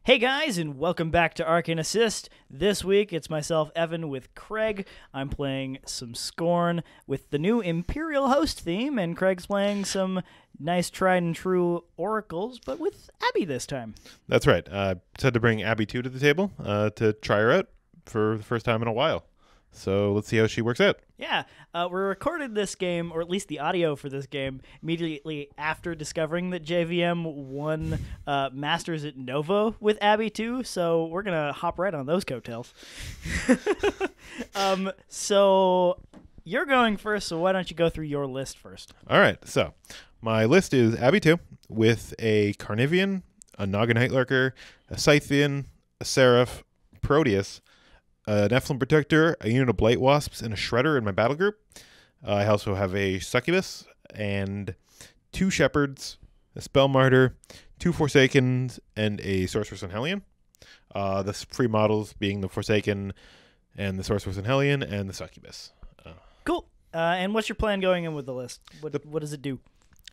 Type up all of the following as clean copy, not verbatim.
Hey guys, and welcome back to Arcane Assist. This week, it's myself, Evan, with Craig. I'm playing some SKORNE with the new Imperial Host theme, and Craig's playing some nice tried and true oracles, but with Abby this time. That's right. Decided to bring Abby2 to the table to try her out for the first time in a while. So let's see how she works out. Yeah, we recorded this game, or at least the audio for this game, immediately after discovering that JVM won Masters at Novo with Abby2, so we're going to hop right on those coattails. So you're going first, so why don't you go through your list first? All right, so my list is Abby2 with a Carnivean, a Naga Nightlurker, a Scythean, a Seraph, Proteus, a Nephilim Protector, a unit of Blight Wasps, and a Shredder in my battle group. I also have a Succubus and 2 Shepherds, a Spell Martyr, 2 Forsakens, and a Sorceress and Hellion. The free models being the Forsaken and the Sorceress and Hellion and the Succubus. Cool. And what's your plan going in with the list? What does it do?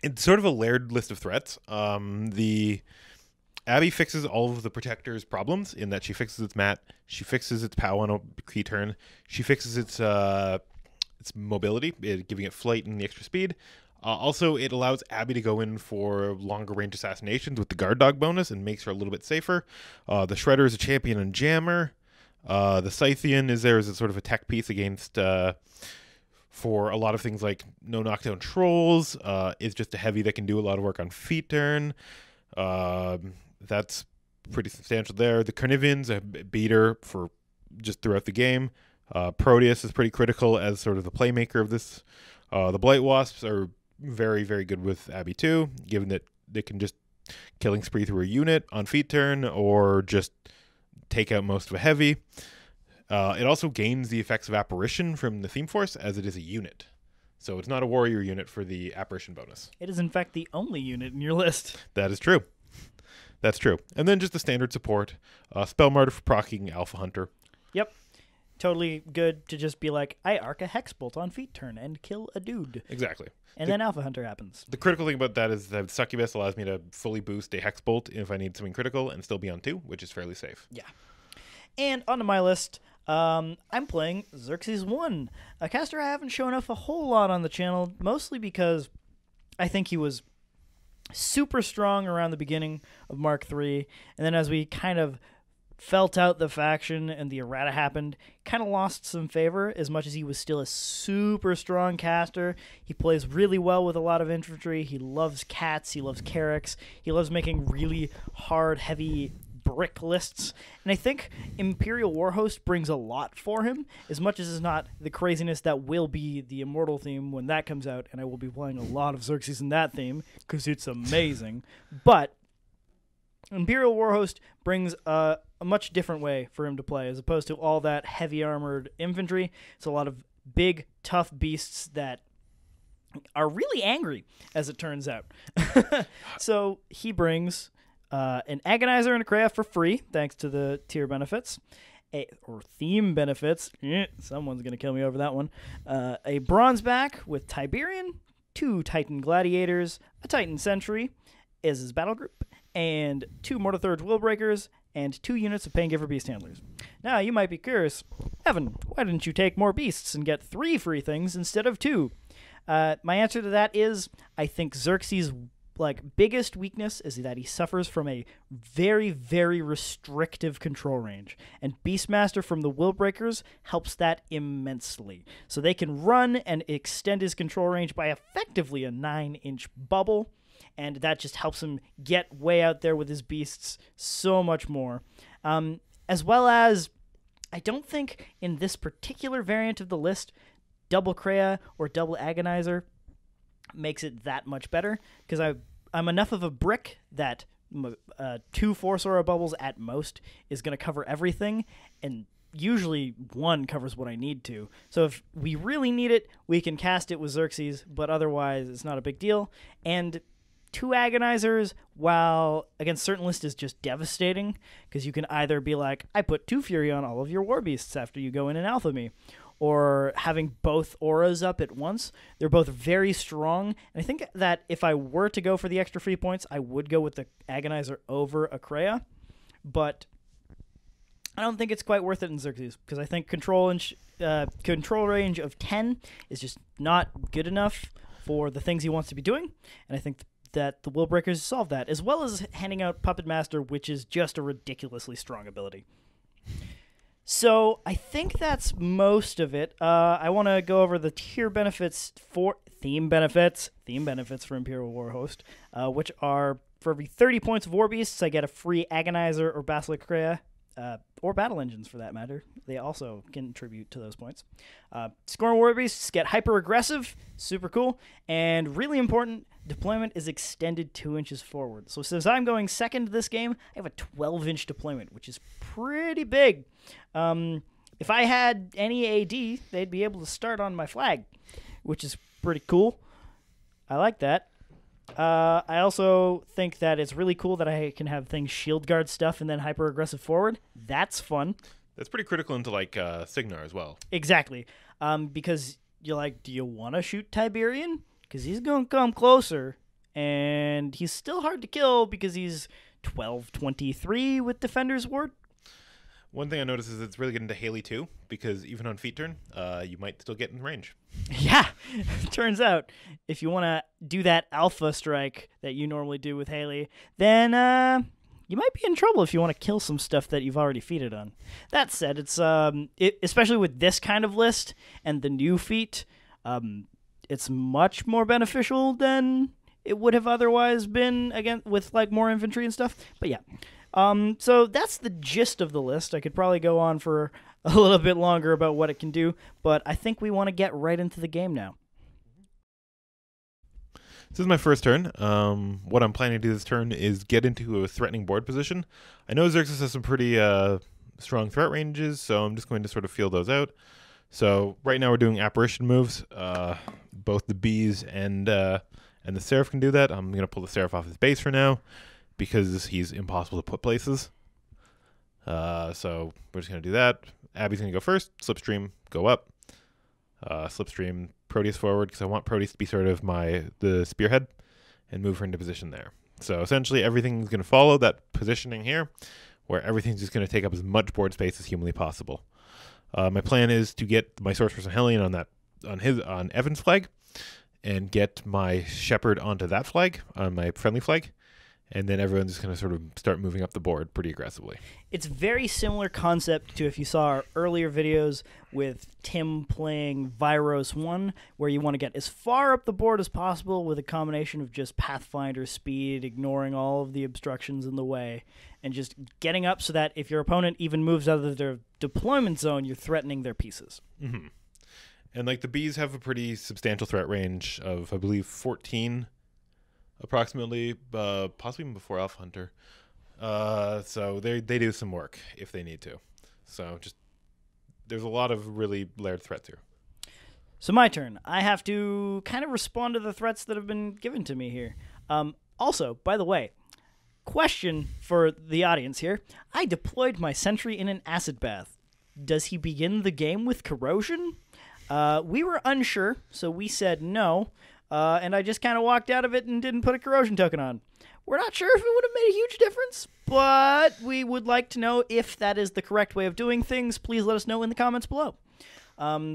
It's sort of a layered list of threats. The Abby fixes all of the Protector's problems in that she fixes its mat, she fixes its POW on a key turn, she fixes its mobility, giving it flight and the extra speed. Also, it allows Abby to go in for longer range assassinations with the guard dog bonus and makes her a little bit safer. The Shredder is a champion and jammer. The Scythean is there as a sort of a tech piece against for a lot of things like no knockdown trolls. It's just a heavy that can do a lot of work on feet turn. That's pretty substantial there. The Carnivean's a beater for just throughout the game. Proteus is pretty critical as sort of the playmaker of this. The Blight Wasps are very, very good with Abby2, given that they can just killing spree through a unit on feet turn or just take out most of a heavy. It also gains the effects of Apparition from the Theme Force as it is a unit. So it's not a warrior unit for the Apparition bonus. It is, in fact, the only unit in your list. That is true. That's true. And then just the standard support. Spell Martyr for proccing Alpha Hunter. Yep. Totally good to just be like, I arc a Hexbolt on feet turn and kill a dude. Exactly. And then Alpha Hunter happens. The critical thing about that is that Succubus allows me to fully boost a Hexbolt if I need something critical and still be on 2, which is fairly safe. Yeah. And onto my list, I'm playing Xerxis1, a caster I haven't shown off a whole lot on the channel, mostly because I think he was super strong around the beginning of Mark III, and then as we kind of felt out the faction and the errata happened, kind of lost some favor. As much as he was still a super strong caster, he plays really well with a lot of infantry. He loves cats, he loves Carracks, he loves making really hard, heavy brick lists, and I think Imperial Warhost brings a lot for him, as much as it's not the craziness that will be the Immortal theme when that comes out, and I will be playing a lot of Xerxes in that theme, because it's amazing. But Imperial Warhost brings a much different way for him to play, as opposed to all that heavy armored infantry. It's a lot of big, tough beasts that are really angry, as it turns out. So he brings an Agonizer and a Krea for free, thanks to the tier benefits, or theme benefits. Someone's going to kill me over that one. A Bronzeback with Tiberion, 2 Titan Gladiators, a Titan Sentry as his battle group, and 2 Mortal Third Willbreakers, and 2 units of Paingiver Beast Handlers. Now, you might be curious, Evan, why didn't you take more beasts and get 3 free things instead of 2? My answer to that is, I think Xerxes' biggest weakness is that he suffers from a very, very restrictive control range, and Beastmaster from the Willbreakers helps that immensely. So they can run and extend his control range by effectively a 9-inch bubble, and that just helps him get way out there with his beasts so much more. As well as, I don't think in this particular variant of the list, double Krea or double Agonizer makes it that much better, because I'm enough of a brick that 2 Force Aura bubbles at most is going to cover everything, and usually 1 covers what I need to. So if we really need it, we can cast it with Xerxes, but otherwise it's not a big deal. And 2 Agonizers, while against certain lists, is just devastating, because you can either be like, I put 2 Fury on all of your War Beasts after you go in and Alpha me, or having both auras up at once. They're both very strong, and I think that if I were to go for the extra free points, I would go with the Agonizer over a Krea. but I don't think it's quite worth it in Xerxes because I think control range of 10 is just not good enough for the things he wants to be doing, and I think that the Willbreakers solve that, as well as handing out Puppet Master, which is just a ridiculously strong ability. So I think that's most of it. I want to go over the tier benefits for theme benefits for Imperial Warhost, which are for every 30 points of War Beasts, I get a free Agonizer or Basilisk Krea, or Battle Engines for that matter. They also contribute to those points. SKORNE War Beasts get hyper aggressive, super cool, and really important, deployment is extended 2 inches forward. So since I'm going second this game, I have a 12-inch deployment, which is pretty big. If I had any AD, they'd be able to start on my flag, which is pretty cool. I like that. I also think that it's really cool that I can have things shield guard stuff and then hyper aggressive forward. That's fun. That's pretty critical into like Signar as well. Exactly. Because you're like, do you want to shoot Tiberion? Because he's going to come closer, and he's still hard to kill because he's 12-23 with Defender's Ward. One thing I noticed is it's really getting to Haley too, because even on feat turn, you might still get in range. Yeah, turns out if you want to do that alpha strike that you normally do with Haley, then you might be in trouble if you want to kill some stuff that you've already feated on. That said, it's especially with this kind of list and the new feat, it's much more beneficial than it would have otherwise been again with like more infantry and stuff. But yeah. So that's the gist of the list. I could probably go on for a little bit longer about what it can do, but I think we want to get right into the game now. This is my first turn. What I'm planning to do this turn is get into a threatening board position. I know Xerxis has some pretty strong threat ranges, so I'm just going to sort of feel those out. So right now we're doing apparition moves. Both the bees and the Seraph can do that. I'm going to pull the Seraph off his base for now, because he's impossible to put places. So we're just going to do that. Abby's going to go first. Slipstream, go up. Slipstream, Proteus forward, because I want Proteus to be sort of the spearhead and move her into position there. So essentially everything's going to follow that positioning here, where everything's just going to take up as much board space as humanly possible. My plan is to get my Sorceress and Hellion on Evan's flag, and get my Shepherd onto that flag, on my friendly flag, and then everyone's just going to sort of start moving up the board pretty aggressively. It's very similar concept to if you saw our earlier videos with Tim playing Xerxis1, where you want to get as far up the board as possible with a combination of just Pathfinder speed, ignoring all of the obstructions in the way, and just getting up so that if your opponent even moves out of their deployment zone, you're threatening their pieces. Mm-hmm. And like the bees have a pretty substantial threat range of, I believe, 14 approximately, possibly even before Alpha Hunter. So they do some work if they need to. So just there's a lot of really layered threats here. So my turn. I have to kind of respond to the threats that have been given to me here. Also, by the way, question for the audience here. I deployed my sentry in an acid bath. Does he begin the game with corrosion? We were unsure, so we said no. And I just kind of walked out of it and didn't put a corrosion token on. We're not sure if it would have made a huge difference, but we would like to know if that is the correct way of doing things. Please let us know in the comments below.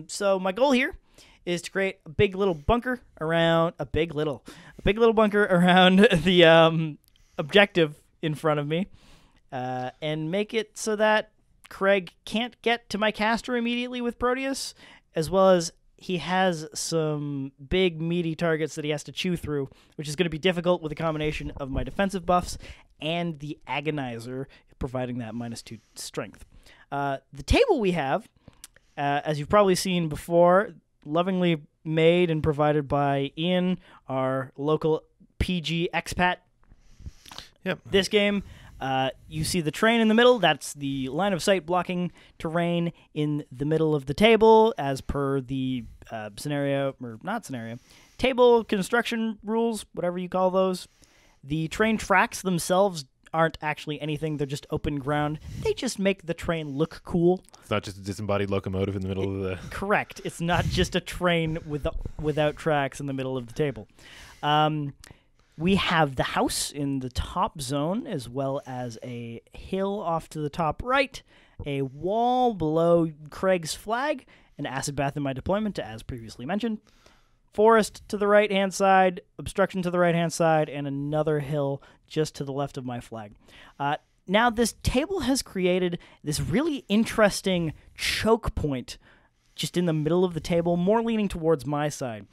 So my goal here is to create a big little bunker around bunker around the objective in front of me, and make it so that Craig can't get to my caster immediately with Proteus, as well as he has some big, meaty targets that he has to chew through, which is going to be difficult with a combination of my defensive buffs and the Agonizer, providing that -2 strength. The table we have, as you've probably seen before, lovingly made and provided by Ian, our local PG expat. Yep. This game, you see the terrain in the middle. That's the line of sight blocking terrain in the middle of the table, as per the table construction rules, whatever you call those. The train tracks themselves aren't actually anything. They're just open ground. They just make the train look cool. It's not just a disembodied locomotive in the middle of the... Correct. It's not just a train without tracks in the middle of the table. We have the house in the top zone, as well as a hill off to the top right, a wall below Craig's flag, an acid bath in my deployment, as previously mentioned, forest to the right-hand side, obstruction to the right-hand side, and another hill just to the left of my flag. Now, this table has created this really interesting choke point just in the middle of the table, more leaning towards my side.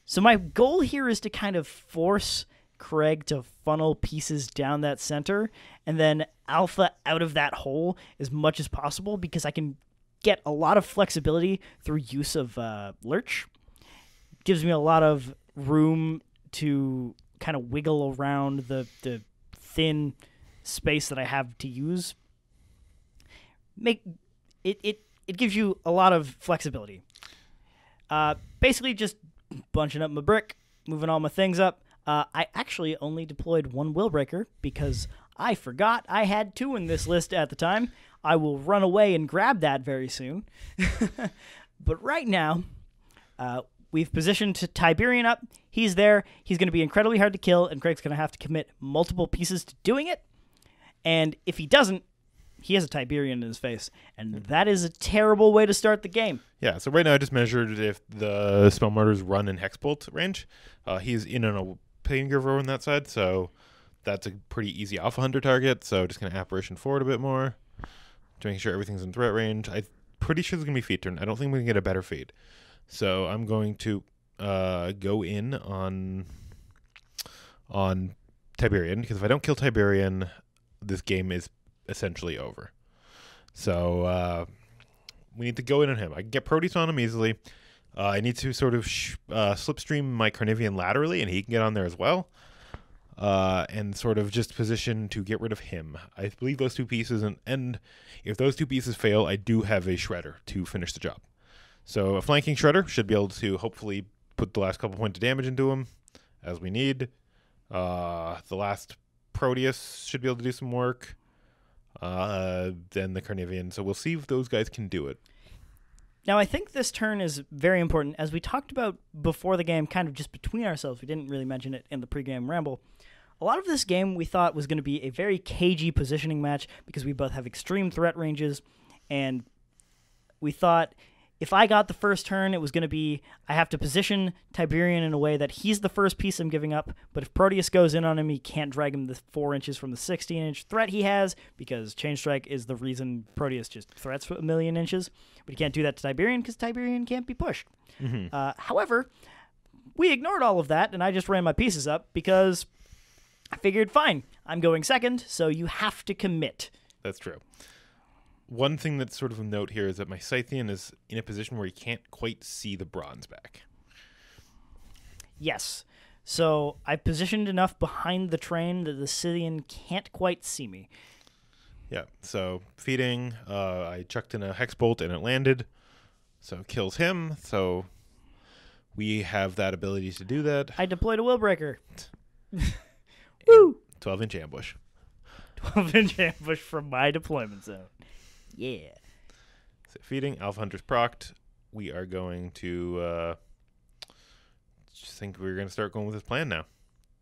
So my goal here is to kind of force Craig to funnel pieces down that center and then alpha out of that hole as much as possible, because I can get a lot of flexibility through use of Lurch. Gives me a lot of room to kind of wiggle around the thin space that I have to use. It gives you a lot of flexibility. Basically just bunching up my brick, moving all my things up. I actually only deployed one Willbreaker because I forgot I had 2 in this list at the time. I will run away and grab that very soon. But right now, we've positioned Tiberion up. He's there. He's going to be incredibly hard to kill, and Craig's going to have to commit multiple pieces to doing it. And if he doesn't, he has a Tiberion in his face, and that is a terrible way to start the game. Yeah, so right now I just measured if the Spell Martyrs run in Hexbolt range. He's in an Pain Giver on that side, so that's a pretty easy Alpha Hunter target, so just going to Apparition forward a bit more to make sure everything's in threat range. I'm pretty sure there's going to be feed turn. I don't think we can get a better feed. So I'm going to go in on Tiberion, because if I don't kill Tiberion, this game is essentially over. So we need to go in on him. I can get Proteus on him easily. I need to sort of slipstream my Carnivean laterally, and he can get on there as well. And sort of just position to get rid of him. I believe those 2 pieces, and if those 2 pieces fail, I do have a Shredder to finish the job. So a flanking Shredder should be able to hopefully put the last couple points of damage into him as we need. The last Proteus should be able to do some work. Then the Carnivean. So we'll see if those guys can do it. Now, I think this turn is very important. As we talked about before the game, kind of just between ourselves, we didn't really mention it in the pregame ramble. A lot of this game we thought was going to be a very cagey positioning match because we both have extreme threat ranges, and we thought if I got the first turn, it was going to be I have to position Tiberion in a way that he's the first piece I'm giving up, but if Proteus goes in on him, he can't drag him the 4 inches from the 16-inch threat he has, because Chain Strike is the reason Proteus just threats for 1,000,000 inches, but he can't do that to Tiberion because Tiberion can't be pushed. However, we ignored all of that, and I just ran my pieces up because I figured, fine, I'm going second, so you have to commit. That's true. One thing that's sort of a note here is that my Scythean is in a position where he can't quite see the Bronzeback. Yes. So I positioned enough behind the train that the Scythian can't quite see me. Yeah, so feeding, I chucked in a Hexbolt and it landed, so it kills him, so we have that ability to do that. I deployed a Willbreaker. Woo! 12-inch ambush. 12-inch ambush from my deployment zone. Yeah. So feeding, Alpha Hunter's procced. We are going to just think we're going to start going with this plan now.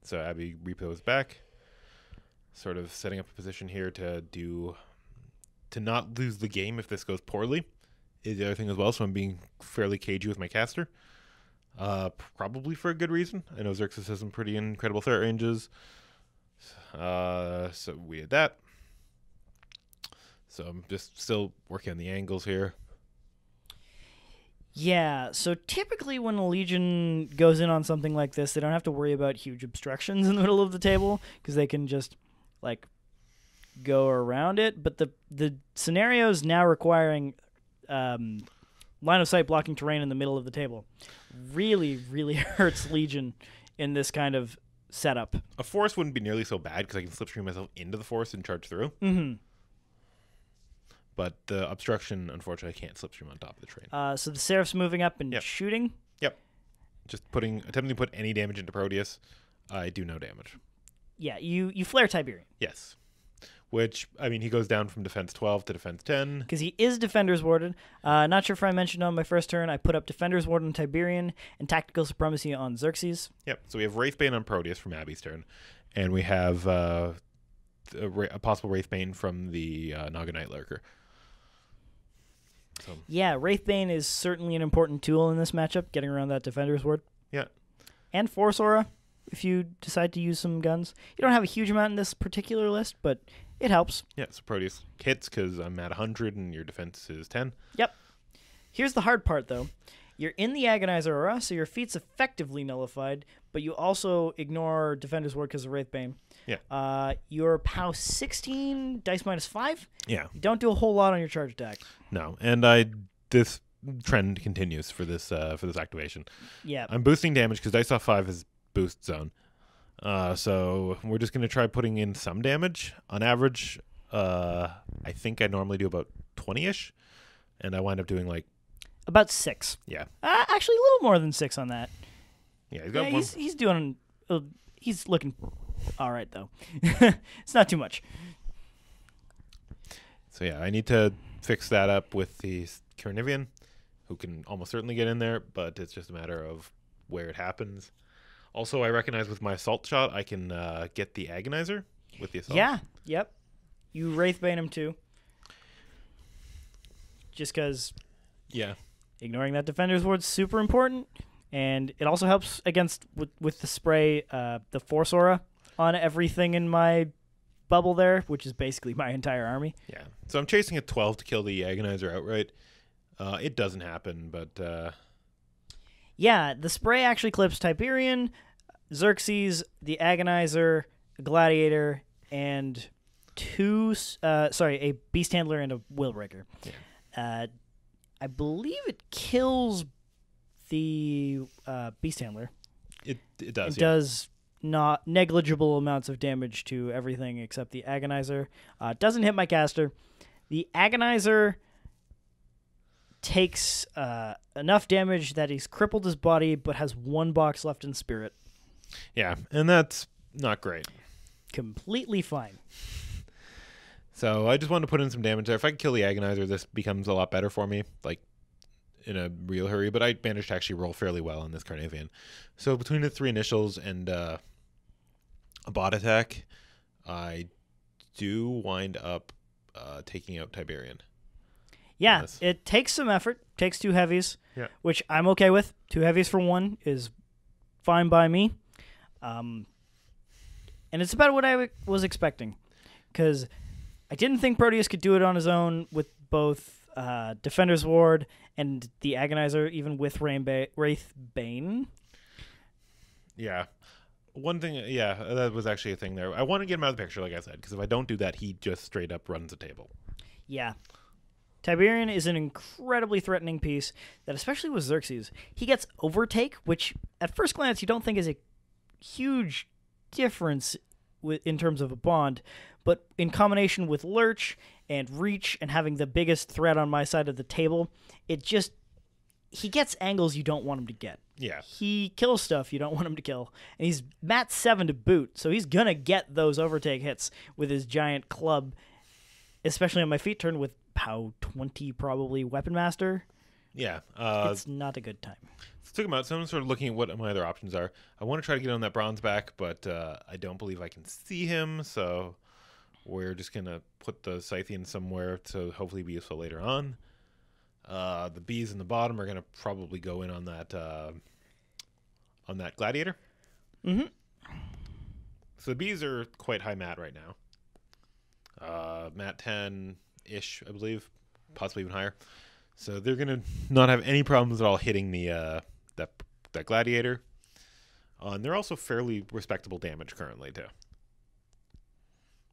So Abby repos back, sort of setting up a position here to not lose the game if this goes poorly is the other thing as well. So I'm being fairly cagey with my caster, probably for a good reason. I know Xerxis has some pretty incredible threat ranges, so we did that. So I'm just still working on the angles here. Yeah, so typically when a Legion goes in on something like this, they don't have to worry about huge obstructions in the middle of the table because they can just, like, go around it. But the scenarios now requiring line of sight blocking terrain in the middle of the table really, really hurts Legion in this kind of setup. A forest wouldn't be nearly so bad because I can slipstream myself into the forest and charge through. Mm-hmm. But the obstruction, unfortunately, I can't slipstream on top of the train. So the Seraph's moving up and Yep. shooting? Yep. Just attempting to put any damage into Proteus. I do no damage. Yeah, you flare Tiberion. Yes. which, I mean, he goes down from defense 12 to defense 10. Because he is Defender's Warden. Not sure if I mentioned on my first turn, I put up Defender's Warden on Tiberion and Tactical Supremacy on Xerxis. Yep. So we have Wraithbane on Proteus from Abby's turn, and we have a possible Wraithbane from the Naga Nightlurker. So. Yeah, Wraithbane is certainly an important tool in this matchup, getting around that Defender's Ward. Yeah. And Force Aura, if you decide to use some guns. You don't have a huge amount in this particular list, but it helps. Yeah, so Proteus hits because I'm at 100 and your defense is 10. Yep. Here's the hard part, though. You're in the Agonizer Aura, so your feat's effectively nullified, but you also ignore Defender's Ward because of Wraithbane. Yeah. Your POW 16, dice -5. Yeah. You don't do a whole lot on your charge attack. No, and this trend continues for this activation. Yeah. I'm boosting damage because dice off 5 is boost zone. So we're just going to try putting in some damage. On average, I think I normally do about 20-ish, and I wind up doing like... About 6. Yeah. Actually, a little more than 6 on that. Yeah, he's got one. He's doing... he's looking all right, though. It's not too much. So yeah, I need to fix that up with the Carnivean, who can almost certainly get in there, but it's just a matter of where it happens. Also, I recognize with my assault shot, I can get the Agonizer with the assault. Yeah, yep. You Wraithbane him, too. Just because... Yeah. Ignoring that Defender's Ward's super important, and it also helps against, with the spray, the Force Aura on everything in my bubble there, which is basically my entire army. Yeah. So I'm chasing a 12 to kill the Agonizer outright. It doesn't happen, but... Yeah, the spray actually clips Tiberion, Xerxis, the Agonizer, a Gladiator, and a Beast Handler and a Willbreaker. Yeah. I believe it kills the Beast Handler. It does. It does not negligible amounts of damage to everything except the Agonizer. Doesn't hit my caster. The Agonizer takes enough damage that he's crippled his body, but has 1 box left in spirit. Yeah, and that's not great. Completely fine. So I just wanted to put in some damage there. If I can kill the Agonizer, this becomes a lot better for me, like in a real hurry. But I managed to actually roll fairly well on this Carnivean. So between the 3 initials and a bot attack, I do wind up taking out Tiberion. Yeah, Yes. it takes some effort. Takes 2 heavies, Yeah. which I'm okay with. 2 heavies for 1 is fine by me. And it's about what I was expecting. Because I didn't think Proteus could do it on his own with both Defender's Ward and the Agonizer, even with Wraithbane. Yeah. One thing, yeah, that was actually a thing there. I want to get him out of the picture, like I said, because if I don't do that, he just straight up runs the table. Yeah. Tiberion is an incredibly threatening piece that, especially with Xerxis, he gets Overtake, which at first glance you don't think is a huge difference in terms of a bond, but in combination with Lurch and Reach and having the biggest threat on my side of the table, he gets angles you don't want him to get. Yeah. He kills stuff you don't want him to kill, and he's mat 7 to boot, so he's gonna get those Overtake hits with his giant club, especially on my feet turn with POW 20 probably Weapon Master. Yeah. It's not a good time. So took him out. So I'm sort of looking at what my other options are. I want to try to get on that Bronzeback, but I don't believe I can see him, so we're just going to put the Scythean somewhere to hopefully be useful later on. The bees in the bottom are going to probably go in on that Gladiator. Mm-hmm. So the bees are quite high mat right now. Mat 10-ish, I believe, possibly even higher. So they're going to not have any problems at all hitting the that Gladiator. And they're also fairly respectable damage currently, too.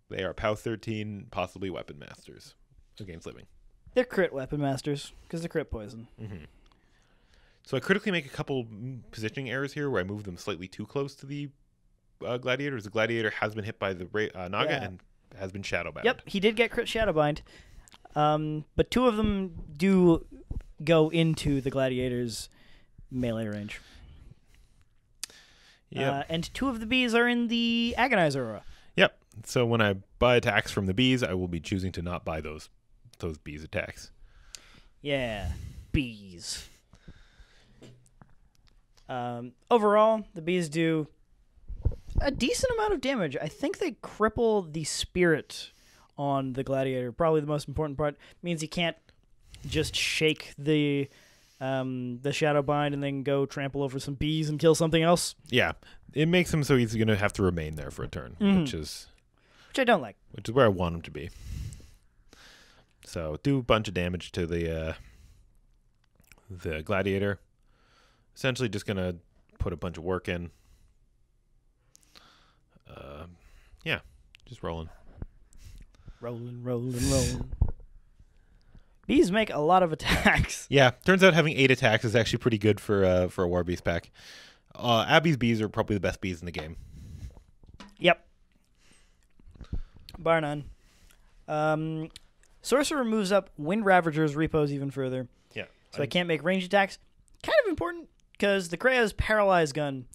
They are POW 13, possibly Weapon Masters against living. They're crit Weapon Masters, because they're crit poison. Mm-hmm. So I critically make a couple positioning errors here where I move them slightly too close to the Gladiator. The Gladiator has been hit by the Naga and has been shadowbound. Yep, he did get crit Shadowbind. But 2 of them do go into the Gladiator's melee range. Yep. And 2 of the bees are in the Agonizer aura. Yep. So when I buy attacks from the bees, I will be choosing to not buy those bees attacks. Yeah, bees. Overall, the bees do a decent amount of damage. I think they cripple the spirit on the gladiator. Probably the most important part. Means he can't just shake the shadow bind and then go trample over some bees and kill something else. Yeah, it makes him so he's going to have to remain there for a turn, which I don't like. Which is where I want him to be. So do a bunch of damage to the gladiator. Essentially, just going to put a bunch of work in. Yeah, just rolling. Rolling. Bees make a lot of attacks. Yeah, turns out having 8 attacks is actually pretty good for a War Beast pack. Abby's bees are probably the best bees in the game. Yep. Bar none. Sorcerer moves up Wind Ravager's repos even further. Yeah. So I can't make ranged attacks. Kind of important because the Krea's Paralyze gun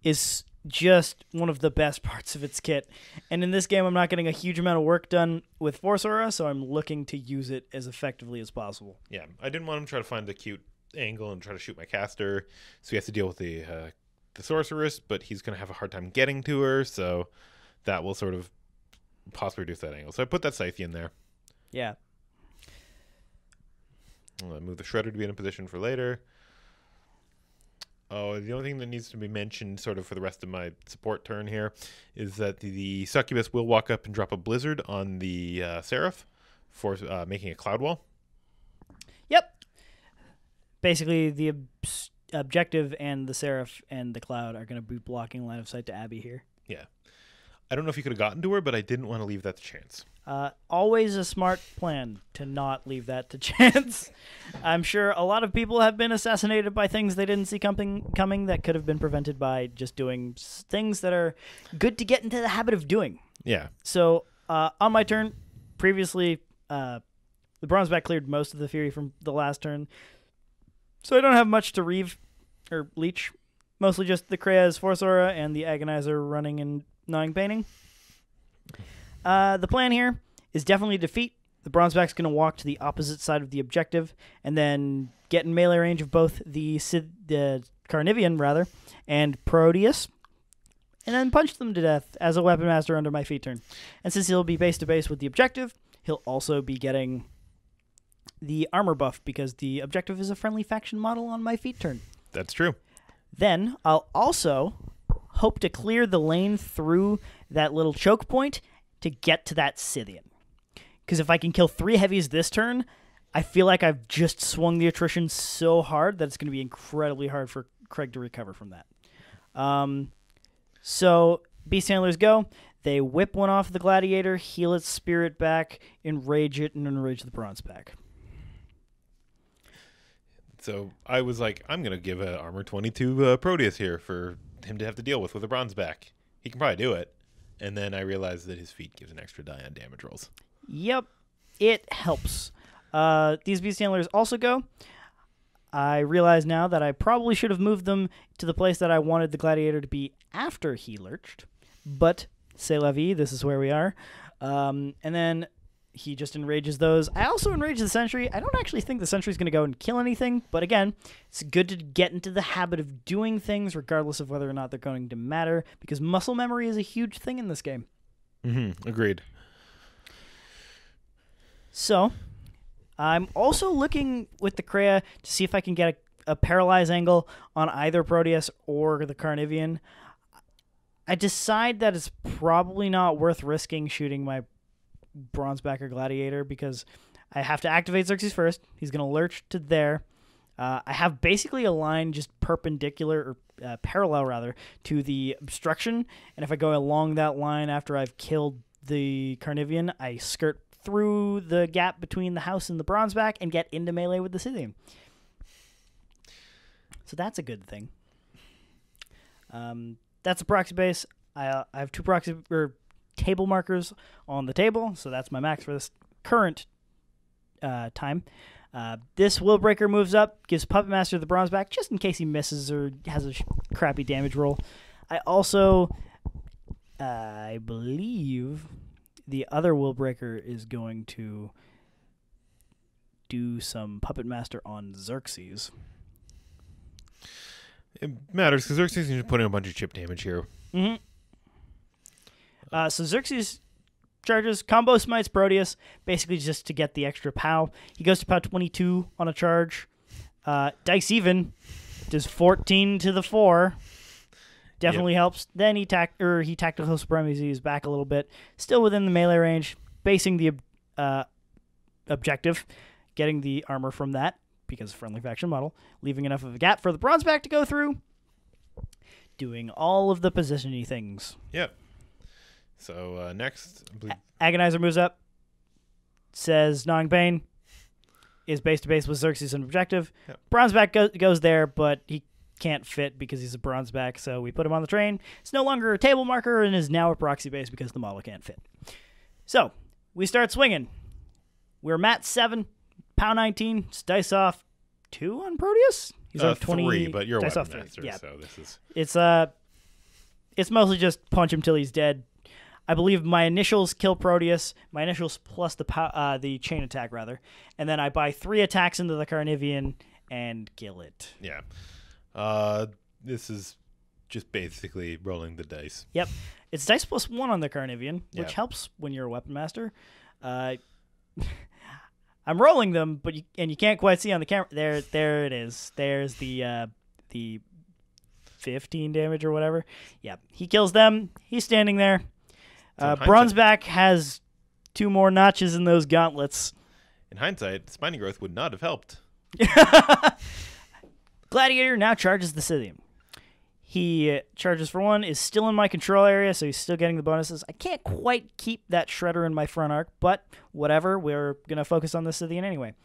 is just one of the best parts of its kit. And in this game, I'm not getting a huge amount of work done with Force Aura, so I'm looking to use it as effectively as possible. Yeah, I didn't want him to try to find a cute angle and try to shoot my caster, so he has to deal with the Sorceress, but he's going to have a hard time getting to her, so that will sort of possibly reduce that angle. So I put that Scythean there. Yeah. I'll move the Shredder to be in a position for later. Oh, the only thing that needs to be mentioned sort of for the rest of my support turn here is that the Succubus will walk up and drop a Blizzard on the Seraph for making a Cloud Wall. Yep. Basically, the objective and the Seraph and the Cloud are going to be blocking line of sight to Abby here. Yeah. I don't know if you could have gotten to her, but I didn't want to leave that to chance. Always a smart plan to not leave that to chance. I'm sure a lot of people have been assassinated by things they didn't see coming that could have been prevented by just doing things that are good to get into the habit of doing. Yeah. So on my turn, previously, the Bronzeback cleared most of the Fury from the last turn. So I don't have much to reave or leech. Mostly just the Krea's Force Aura and the Agonizer running and gnawing painting. The plan here is definitely defeat. The Bronzeback's going to walk to the opposite side of the objective and then get in melee range of both the Carnivean, and Proteus, and then punch them to death as a Weapon Master under my feat turn. And since he'll be base-to-base with the objective, he'll also be getting the armor buff because the objective is a friendly faction model on my feat turn. That's true. Then I'll also hope to clear the lane through that little choke point to get to that Scythian. Because if I can kill 3 heavies this turn, I feel like I've just swung the attrition so hard that it's going to be incredibly hard for Craig to recover from that. So Beast Handlers go. They whip one off the Gladiator, heal its spirit back, enrage it, and enrage the Bronzeback. So I was like, I'm going to give a Armor 22 Proteus here for him to have to deal with a Bronzeback. He can probably do it. And then I realized that his feat gives an extra die on damage rolls. Yep, it helps. These Beast Handlers also go. I realize now that I probably should have moved them to the place that I wanted the Gladiator to be after he lurched. But, c'est la vie, this is where we are. And then he just enrages those. I also enrage the Sentry. I don't actually think the Sentry's going to go and kill anything. But again, it's good to get into the habit of doing things regardless of whether or not they're going to matter. Because muscle memory is a huge thing in this game. Mm-hmm. Agreed. So, I'm also looking with the Krea to see if I can get a paralyze angle on either Proteus or the Carnivean. I decide that it's probably not worth risking shooting my Bronzeback or Gladiator because I have to activate Xerxis first. He's going to lurch to there. I have basically a line just perpendicular or parallel to the obstruction, and if I go along that line after I've killed the Carnivean, I skirt through the gap between the house and the Bronzeback and get into melee with the Scythian. So that's a good thing. That's a proxy base. I have 2 proxy or table markers on the table, so that's my max for this current time. This Willbreaker moves up, gives Puppet Master the Bronzeback just in case he misses or has a crappy damage roll. I also I believe the other Willbreaker is going to do some Puppet Master on Xerxis. It matters because Xerxes needs to put in a bunch of chip damage here. Mm-hmm. So Xerxes charges, combo smites Proteus, basically just to get the extra POW. He goes to POW 22 on a charge. Dice even does 14 to the 4. Definitely helps. Then he tactical supremacies back a little bit, still within the melee range, basing the objective, getting the armor from that because friendly faction model, leaving enough of a gap for the Bronzeback to go through, doing all of the position-y things. Yep. So next, I believe... Agonizer moves up, says Gnawing Bane is base-to-base with Xerxis and objective. Yep. Bronzeback goes there, but he can't fit because he's a Bronzeback, so we put him on the train. It's no longer a table marker and is now a proxy base because the model can't fit. So, we start swinging. We're mat 7, POW 19, it's dice off 2 on Proteus? He's on 20. 3, but you're a weapon master, yeah. so this is... It's mostly just punch him till he's dead. I believe my initials kill Proteus, my initials plus the chain attack, rather, and then I buy 3 attacks into the Carnivean and kill it. Yeah. This is just basically rolling the dice. Yep. It's dice plus 1 on the Carnivean, which helps when you're a weapon master. I'm rolling them, but you can't quite see on the camera. There it is. There's the 15 damage or whatever. Yep. He kills them. He's standing there. Bronzeback has 2 more notches in those gauntlets. In hindsight, Spiny Growth would not have helped. Gladiator now charges the Scythian. He charges for 1, is still in my control area, so he's still getting the bonuses. I can't quite keep that Shredder in my front arc, but whatever. We're going to focus on the Scythian anyway.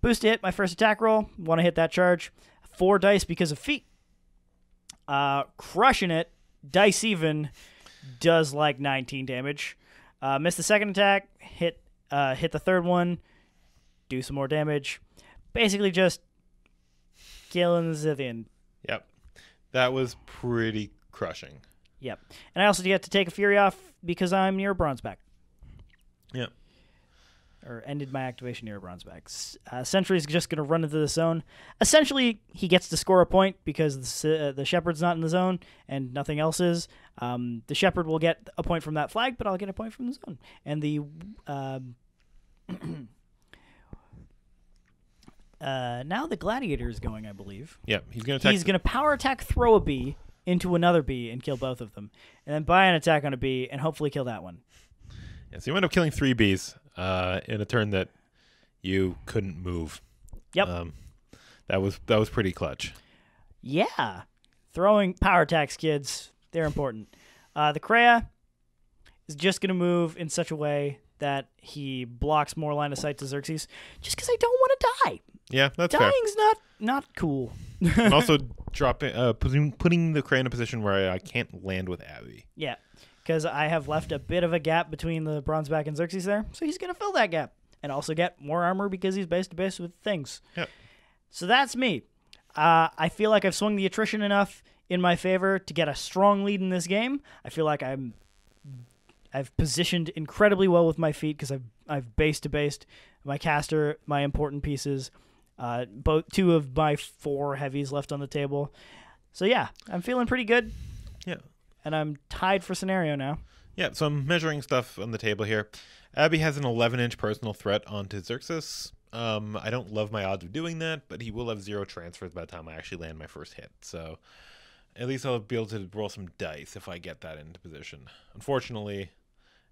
Boost to hit, my first attack roll. Want to hit that charge. 4 dice because of feet. Crushing it. Dice even does like 19 damage. Miss the second attack. Hit the third one. Do some more damage. Basically just killing the Scythian. Yep. That was pretty crushing. Yep. And I also get to take a Fury off because I'm near a Bronzeback. Yep. Or ended my activation near a Bronzeback. Sentry's just going to run into the zone. Essentially, he gets to score a point because the Shepherd's not in the zone and nothing else is. The Shepherd will get a point from that flag, but I'll get a point from the zone. And the... now the Gladiator is going, I believe. Yeah, he's going to attack. He's going to power attack, throw a bee into another bee and kill both of them. And then buy an attack on a bee and hopefully kill that one. Yeah, so you end up killing 3 bees in a turn that you couldn't move. Yep. That was pretty clutch. Yeah. Throwing power attacks, kids. They're important. The Krea is just going to move in such a way that he blocks more line of sight to Xerxes just because I don't want to die. Yeah, that's fair. Dying's not cool. And also putting the Krea in a position where I can't land with Abby. Yeah, because I have left a bit of a gap between the Bronzeback and Xerxes there, so he's going to fill that gap and also get more armor because he's base-to-base with things. Yep. So that's me. I feel like I've swung the attrition enough in my favor to get a strong lead in this game. I feel like I've positioned incredibly well with my feet because I've base-to-based my caster, my important pieces, both 2 of my 4 heavies left on the table. So yeah, I'm feeling pretty good. Yeah. And I'm tied for scenario now. Yeah, so I'm measuring stuff on the table here. Abby has an 11-inch personal threat onto Xerxis. I don't love my odds of doing that, but he will have 0 transfers by the time I actually land my first hit. So at least I'll be able to roll some dice if I get that into position. Unfortunately,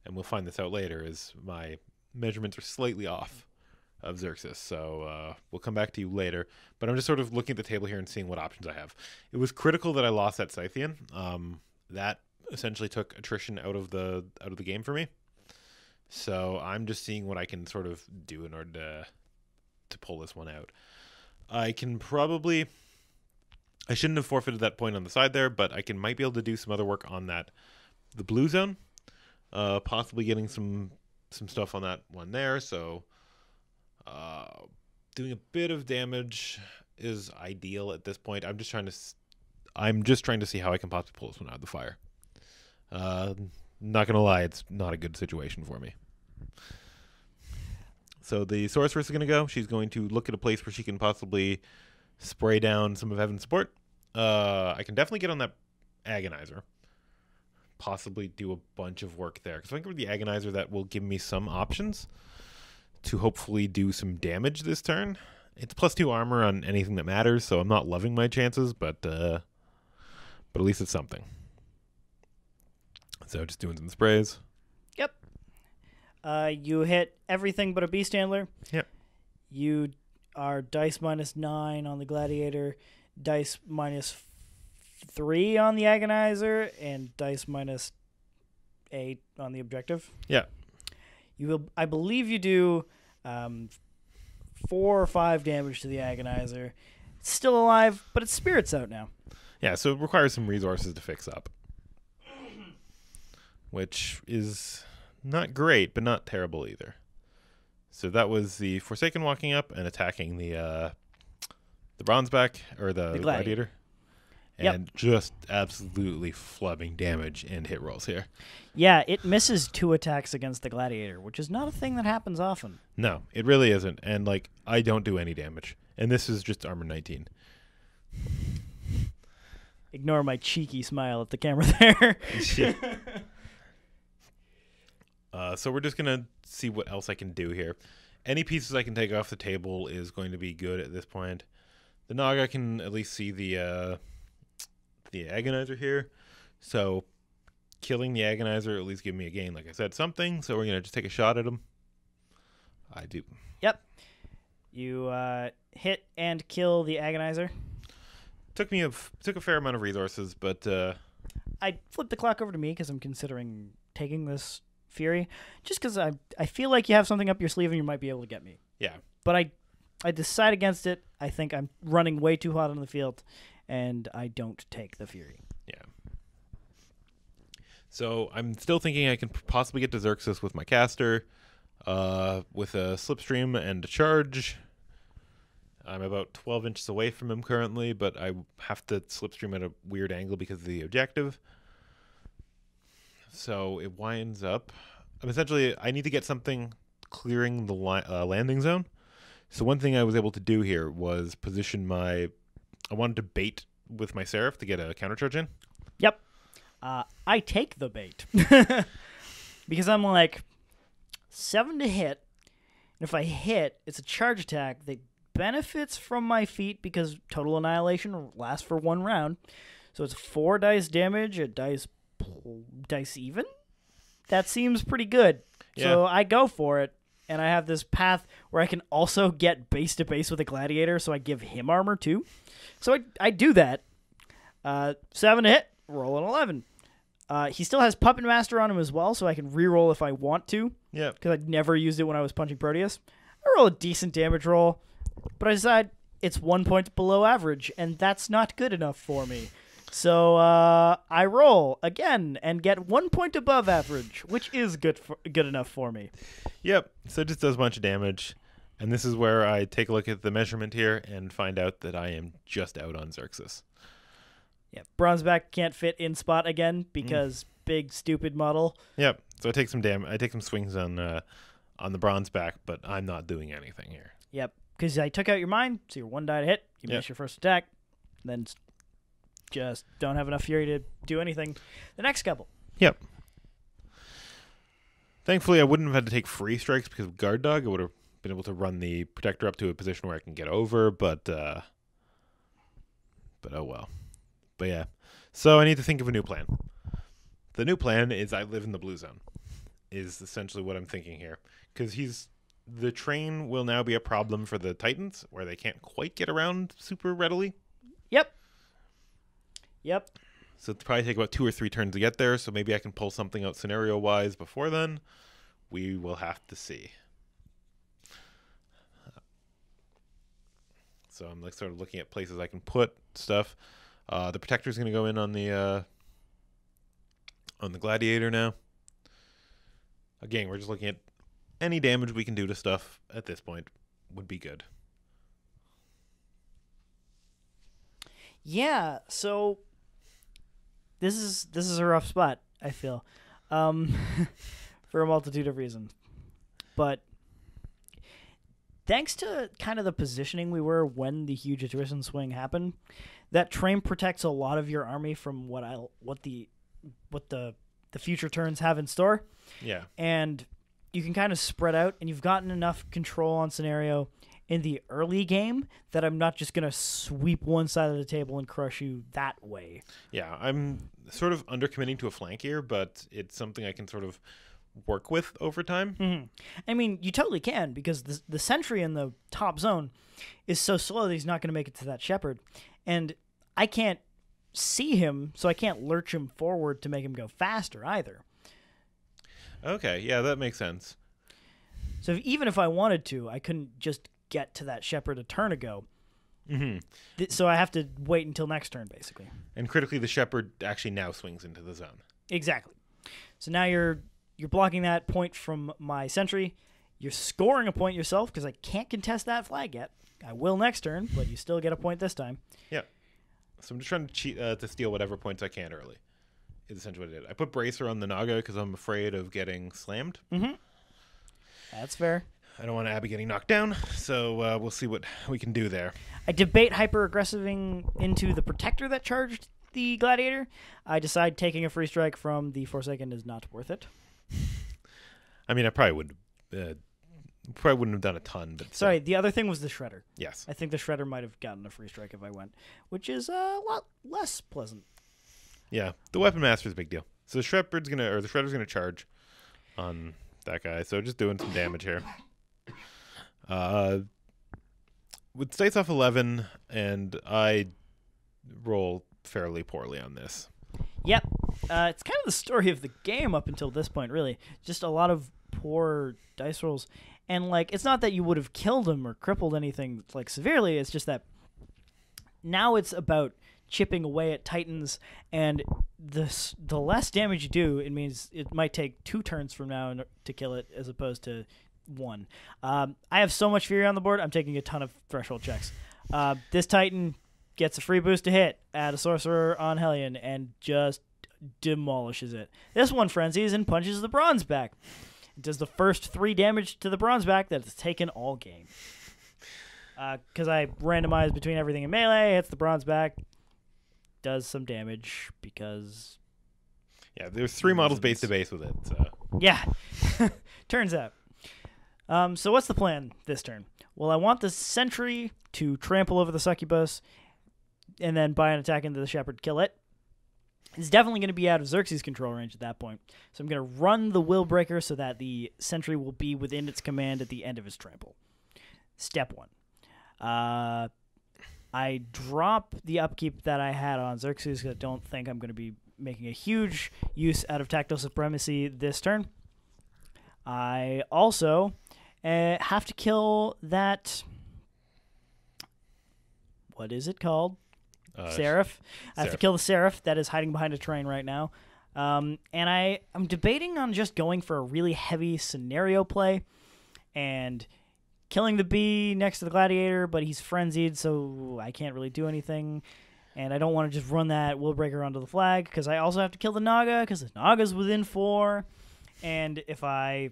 and we'll find this out later, is my measurements are slightly off of Xerxis. So we'll come back to you later. But I'm just sort of looking at the table here and seeing what options I have. It was critical that I lost that Scythean. That essentially took attrition out of the game for me. So I'm just seeing what I can sort of do in order to pull this one out. I shouldn't have forfeited that point on the side there, but I might be able to do some other work on the blue zone. Possibly getting some stuff on that one there. So doing a bit of damage is ideal at this point. I'm just trying to see how I can possibly pull this one out of the fire. not going to lie, it's not a good situation for me. So the Sorceress is going to go. She's going to look at a place where she can possibly spray down some of Heaven's support. I can definitely get on that Agonizer. Possibly do a bunch of work there. Because I think with the Agonizer, that will give me some options to hopefully do some damage this turn. It's +2 armor on anything that matters, so I'm not loving my chances, but at least it's something. So just doing some sprays. Yep. You hit everything but a Beast Handler. Yep. You are dice -9 on the Gladiator, dice -3 on the Agonizer, and dice -8 on the Objective. Yeah. You will, I believe you do 4 or 5 damage to the Agonizer. It's still alive, but its spirit's out now. Yeah, so it requires some resources to fix up. Which is not great, but not terrible either. So that was the Forsaken walking up and attacking the Bronzeback, or the Gladiator. And just absolutely flubbing damage and hit rolls here. Yeah, it misses 2 attacks against the Gladiator, which is not a thing that happens often. No, it really isn't. And, like, I don't do any damage. And this is just armor 19. Ignore my cheeky smile at the camera there. So we're just going to see what else I can do here. Any pieces I can take off the table is going to be good at this point. The Naga can at least see the Agonizer here. So killing the Agonizer at least give me a gain, like I said, something. So we're going to just take a shot at him. I do. Yep. You hit and kill the Agonizer. Took a fair amount of resources, but I flipped the clock over to me because I'm considering taking this Fury, just because I feel like you have something up your sleeve and you might be able to get me. Yeah. But I decide against it. I think I'm running way too hot on the field, and I don't take the Fury. Yeah. So I'm still thinking I can possibly get to Xerxis with my caster, with a Slipstream and a charge. I'm about 12 inches away from him currently, but I have to Slipstream at a weird angle because of the Objective. So it winds up. Essentially, I need to get something clearing the landing zone. So one thing I was able to do here was position I wanted to bait with my Seraph to get a countercharge in. Yep. I take the bait. Because I'm like, 7 to hit. And if I hit, it's a charge attack that benefits from my feat because total annihilation lasts for 1 round. So it's 4 dice damage, a dice even? That seems pretty good. Yeah. So I go for it, and I have this path where I can also get base to base with a Gladiator, so I give him armor too. So I do that. 7 to hit, roll an 11. He still has Puppet Master on him as well, so I can reroll if I want to. Yeah. Because I never used it when I was punching Proteus. I roll a decent damage roll, but I decide it's 1 point below average, and that's not good enough for me. So I roll again and get 1 point above average, which is good enough for me. Yep. So it just does a bunch of damage. And this is where I take a look at the measurement here and find out that I am just out on Xerxis. Yeah, Bronzeback can't fit in spot again because big stupid model. Yep. So I take some I take some swings on the Bronzeback, but I'm not doing anything here. Yep. Because I took out your mine, so you're 1 die to hit. You miss your first attack, then just don't have enough fury to do anything the next couple. Yep. Thankfully, I wouldn't have had to take free strikes because of Guard Dog. I would have been able to run the Protector up to a position where I can get over, but oh well. But yeah. So I need to think of a new plan. The new plan is I live in the blue zone, is essentially what I'm thinking here. Because the train will now be a problem for the Titans, where they can't quite get around super readily. Yep. So it'll probably take about 2 or 3 turns to get there, so maybe I can pull something out scenario-wise before then. We will have to see. So I'm like sort of looking at places I can put stuff. The Protector's going to go in on the Gladiator now. Again, we're just looking at any damage we can do to stuff at this point would be good. Yeah, so this is a rough spot, I feel. for a multitude of reasons. But thanks to kind of the positioning we were when the huge attrition swing happened, that train protects a lot of your army from what the future turns have in store. Yeah. And you can kind of spread out, and you've gotten enough control on scenario in the early game that I'm not just going to sweep one side of the table and crush you that way. Yeah, I'm sort of undercommitting to a flank here, but it's something I can sort of work with over time. Mm-hmm. I mean, you totally can, because the sentry in the top zone is so slow that he's not going to make it to that shepherd. And I can't see him, so I can't lurch him forward to make him go faster either. Okay, yeah, that makes sense. So even if I wanted to, I couldn't just get to that shepherd a turn ago. Mm-hmm. So I have to wait until next turn, basically. And critically, the shepherd actually now swings into the zone. Exactly. So now you're blocking that point from my sentry. You're scoring a point yourself because I can't contest that flag yet. I will next turn, but you still get a point this time. Yeah. So I'm just trying to cheat to steal whatever points I can early. Is essentially what I did. I put Bracer on the Naga because I'm afraid of getting slammed. Mm-hmm. That's fair. I don't want Abby getting knocked down, so we'll see what we can do there. I debate hyper-aggressiving into the Protector that charged the Gladiator. I decide taking a free strike from the Forsaken is not worth it. I mean, I probably wouldn't have done a ton, but sorry. The other thing was the Shredder. Yes, I think the Shredder might have gotten a free strike if I went, which is a lot less pleasant. Yeah, the Weapon Master is a big deal. So the Shredder's gonna charge on that guy. So just doing some damage here. With states off 11, and I roll fairly poorly on this. Yep. It's kind of the story of the game up until this point, really. Just a lot of poor dice rolls. And, like, it's not that you would have killed him or crippled anything, like, severely. It's just that now it's about chipping away at Titans, and the less damage you do, it means it might take 2 turns from now to kill it as opposed to 1. I have so much Fury on the board, I'm taking a ton of threshold checks. This Titan gets a free boost to hit, add a Sorcerer on Hellion, and just demolishes it. This one frenzies and punches the Bronzeback. It does the first 3 damage to the Bronzeback that it's taken all game. Because I randomize between everything in melee, hits the Bronzeback, does some damage because... Yeah, there's 3 models base to base with it. So. Yeah, turns out. So what's the plan this turn? Well, I want the Sentry to trample over the Succubus and then buy an attack into the Shepherd, kill it. It's definitely going to be out of Xerxis' control range at that point. So I'm going to run the Willbreaker so that the Sentry will be within its command at the end of his trample. Step 1. I drop the upkeep that I had on Xerxis because I don't think I'm going to be making a huge use out of Tactile Supremacy this turn. I also have to kill that... What is it called? Seraph. I have to kill the Seraph that is hiding behind a train right now. And I'm debating on just going for a really heavy scenario play and killing the bee next to the Gladiator, but he's frenzied, so I can't really do anything. And I don't want to just run that Willbreaker onto the flag, because I also have to kill the Naga, because the Naga's within 4. And if I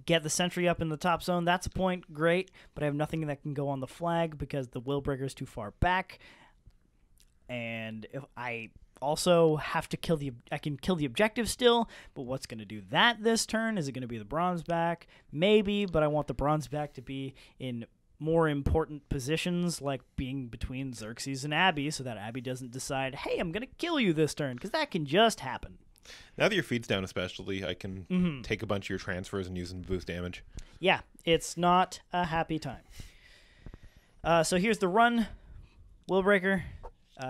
get the Sentry up in the top zone, that's a point, great, but I have nothing that can go on the flag because the Willbreaker's too far back. And if I also have to kill I can kill the objective still, but what's going to do that this turn? Is it going to be the Bronzeback? Maybe, but I want the Bronzeback to be in more important positions, like being between Xerxis and Abby, so that Abby doesn't decide, hey, I'm going to kill you this turn, because that can just happen. Now that your feed's down especially, I can take a bunch of your transfers and use them to boost damage. Yeah, it's not a happy time. So here's the run. Willbreaker.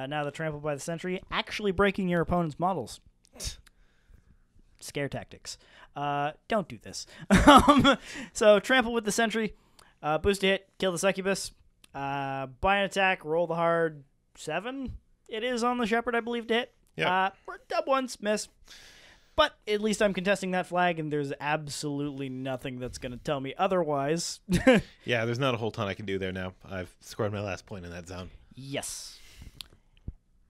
Now the trample by the Sentry. Actually breaking your opponent's models. Scare tactics. Don't do this. So trample with the Sentry. Boost a hit. Kill the Succubus. Buy an attack. Roll the hard 7. It is on the Shepherd, I believe, to hit. Yeah. Dub once, miss. But at least I'm contesting that flag, and there's absolutely nothing that's going to tell me otherwise. Yeah, there's not a whole ton I can do there now. I've scored my last point in that zone. Yes.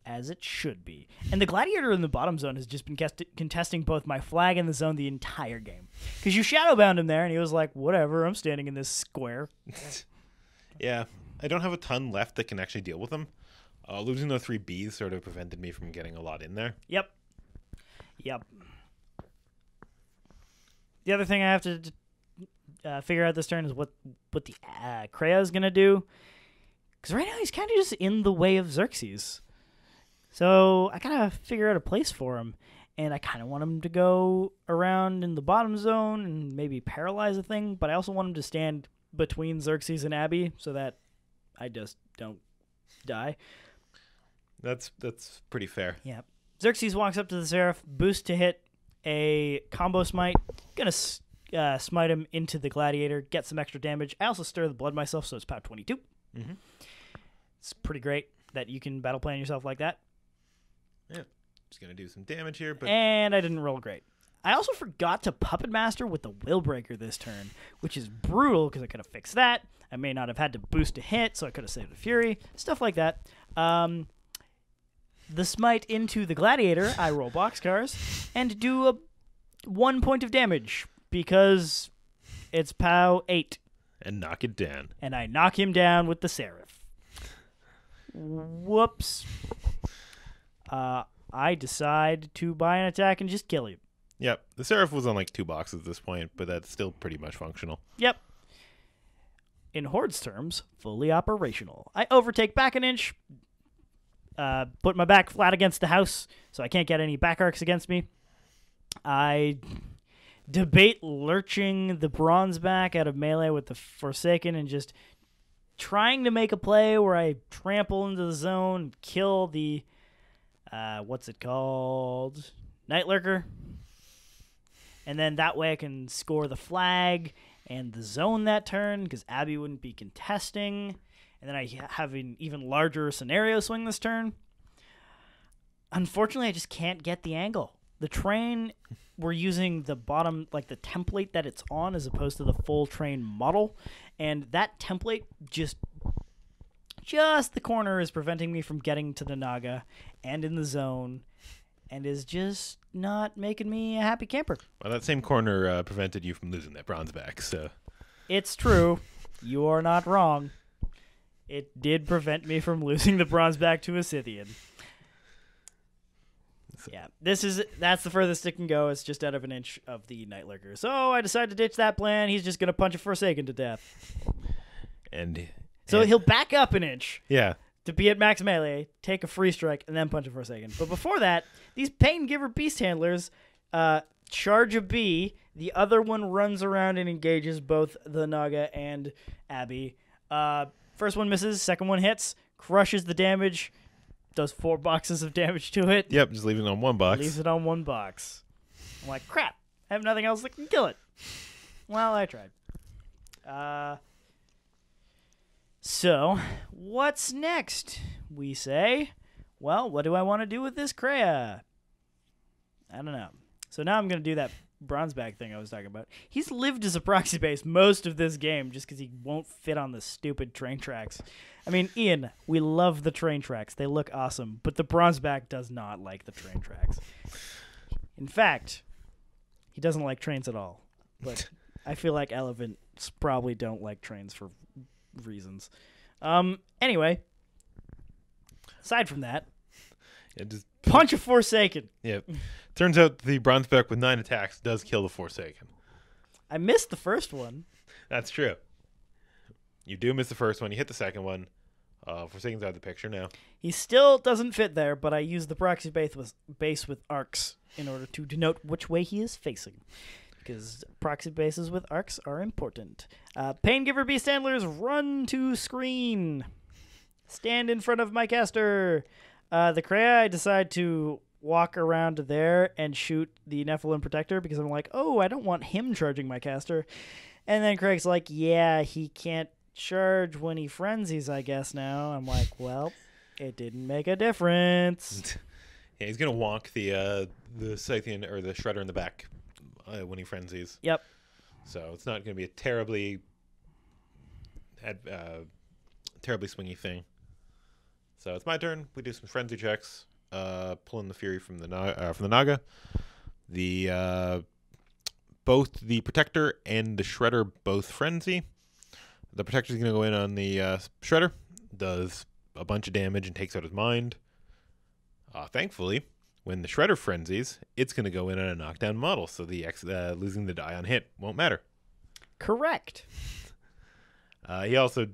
as it should be. And the Gladiator in the bottom zone has just been contesting both my flag and the zone the entire game. Because you shadowbound him there, and he was like, whatever, I'm standing in this square. Yeah, I don't have a ton left that can actually deal with him. Losing the 3 Bs sort of prevented me from getting a lot in there. Yep. The other thing I have to figure out this turn is what the Krea is going to do. Because right now he's kind of just in the way of Xerxis. So I gotta figure out a place for him. And I kind of want him to go around in the bottom zone and maybe paralyze a thing. But I also want him to stand between Xerxis and Abby so that I just don't die. That's pretty fair. Yeah. Xerxis walks up to the Seraph, boost to hit a combo smite. Gonna smite him into the Gladiator, get some extra damage. I also stir the blood myself, so it's power 22. Mm-hmm. It's pretty great that you can battle plan yourself like that. Yeah. Just going to do some damage here. And I didn't roll great. I also forgot to Puppet Master with the Willbreaker this turn, which is brutal because I could have fixed that. I may not have had to boost a hit, so I could have saved the Fury. Stuff like that. The smite into the Gladiator, I roll boxcars, and do 1 point of damage because it's POW 8. And knock it down. And I knock him down with the Seraph. Whoops. I decide to buy an attack and just kill you. Yep. The Seraph was on like 2 boxes at this point, but that's still pretty much functional. Yep. In Horde's terms, fully operational. I overtake back an inch, put my back flat against the house so I can't get any back arcs against me. I debate lurching the Bronzeback out of melee with the Forsaken and just trying to make a play where I trample into the zone, kill the, what's it called? Nightlurker. And then that way I can score the flag and the zone that turn because Abby wouldn't be contesting. And then I have an even larger scenario swing this turn. Unfortunately, I just can't get the angle. The train, we're using the bottom, like the template that it's on as opposed to the full train model. And that template just the corner is preventing me from getting to the Naga and in the zone and is just not making me a happy camper. Well, that same corner prevented you from losing that Bronzeback, so. It's true. You are not wrong. It did prevent me from losing the Bronzeback to a Scythean. Yeah, that's the furthest it can go. It's just out of an inch of the Nightlurker. So I decided to ditch that plan. He's just going to punch a Forsaken to death. So he'll back up an inch. Yeah. To be at max melee, take a free strike, and then punch a Forsaken. But before that, these Pain Giver Beast Handlers charge a bee. The other one runs around and engages both the Naga and Abby. First one misses, second one hits, crushes the damage, does 4 boxes of damage to it. Yep, just leaving it on 1 box. Leaves it on 1 box. I'm like, crap, I have nothing else that can kill it. Well, I tried. So, what's next? We say, well, what do I want to do with this Krea? I don't know. So now I'm going to do that Bronzeback thing I was talking about. He's lived as a proxy base most of this game just because he won't fit on the stupid train tracks. I mean, Ian, we love the train tracks. They look awesome, but the Bronzeback does not like the train tracks. In fact, he doesn't like trains at all. But I feel like elephants probably don't like trains for reasons. Anyway, aside from that, just punch a Forsaken. Yep. Turns out the Bronzeback with 9 attacks does kill the Forsaken. I missed the first one. That's true. You do miss the first one. You hit the second one. Forsaken's out of the picture now. He still doesn't fit there, but I use the proxy base with arcs in order to denote which way he is facing. Because proxy bases with arcs are important. Pain Giver Beast Handlers, run to screen. Stand in front of my caster. The Krea, I decide to walk around there and shoot the Nephilim Protector because I'm like, oh, I don't want him charging my caster. And then Craig's like, yeah, he can't charge when he frenzies, I guess now. I'm like, well, it didn't make a difference. Yeah, he's going to wonk the Scythean or the Shredder in the back when he frenzies. Yep. So it's not going to be a terribly swingy thing. So it's my turn. We do some frenzy checks. Pulling the Fury from the Naga. Both the Protector and the Shredder both frenzy. The Protector's going to go in on the Shredder. Does a bunch of damage and takes out his mind. Thankfully, when the Shredder frenzies, it's going to go in on a knockdown model, so the losing the die on hit won't matter. Correct. He also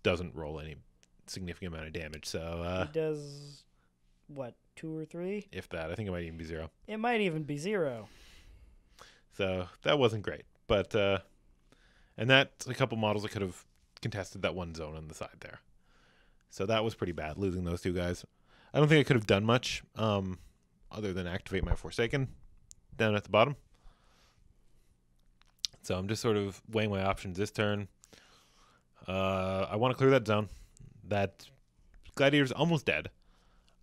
doesn't roll any significant amount of damage, so... he does, what, 2 or 3? If that. I think it might even be 0. It might even be 0. So that wasn't great, but... and that's a couple models that could have contested that one zone on the side there. So that was pretty bad, losing those 2 guys. I don't think I could have done much other than activate my Forsaken down at the bottom. So I'm just sort of weighing my options this turn. I want to clear that zone. That Gladiator's almost dead.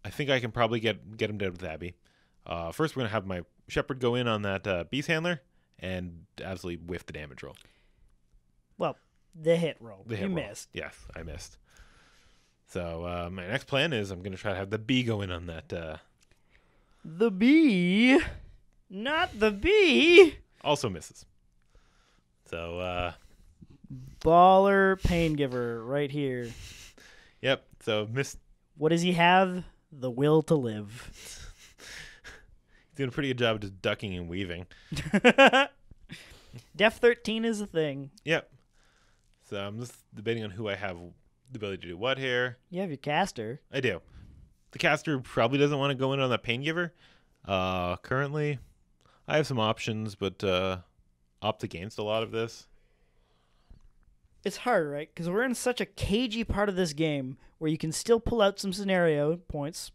I think I can probably get him dead with Abby. First, we're going to have my Shepherd go in on that Beast Handler and absolutely whiff the damage roll. Well, the hit roll. You missed. Yes, I missed. So my next plan is I'm going to try to have the bee go in on that. The bee? Not the bee! Also misses. So... baller pain giver right here. Yep, so missed. What does he have? The will to live. He's doing a pretty good job of just ducking and weaving. Def 13 is a thing. Yep. So I'm just debating on who I have the ability to do what here. You have your caster. I do. The caster probably doesn't want to go in on that pain giver. Currently, I have some options, but opt against a lot of this. It's hard, right? Because we're in such a cagey part of this game where you can still pull out some scenario points,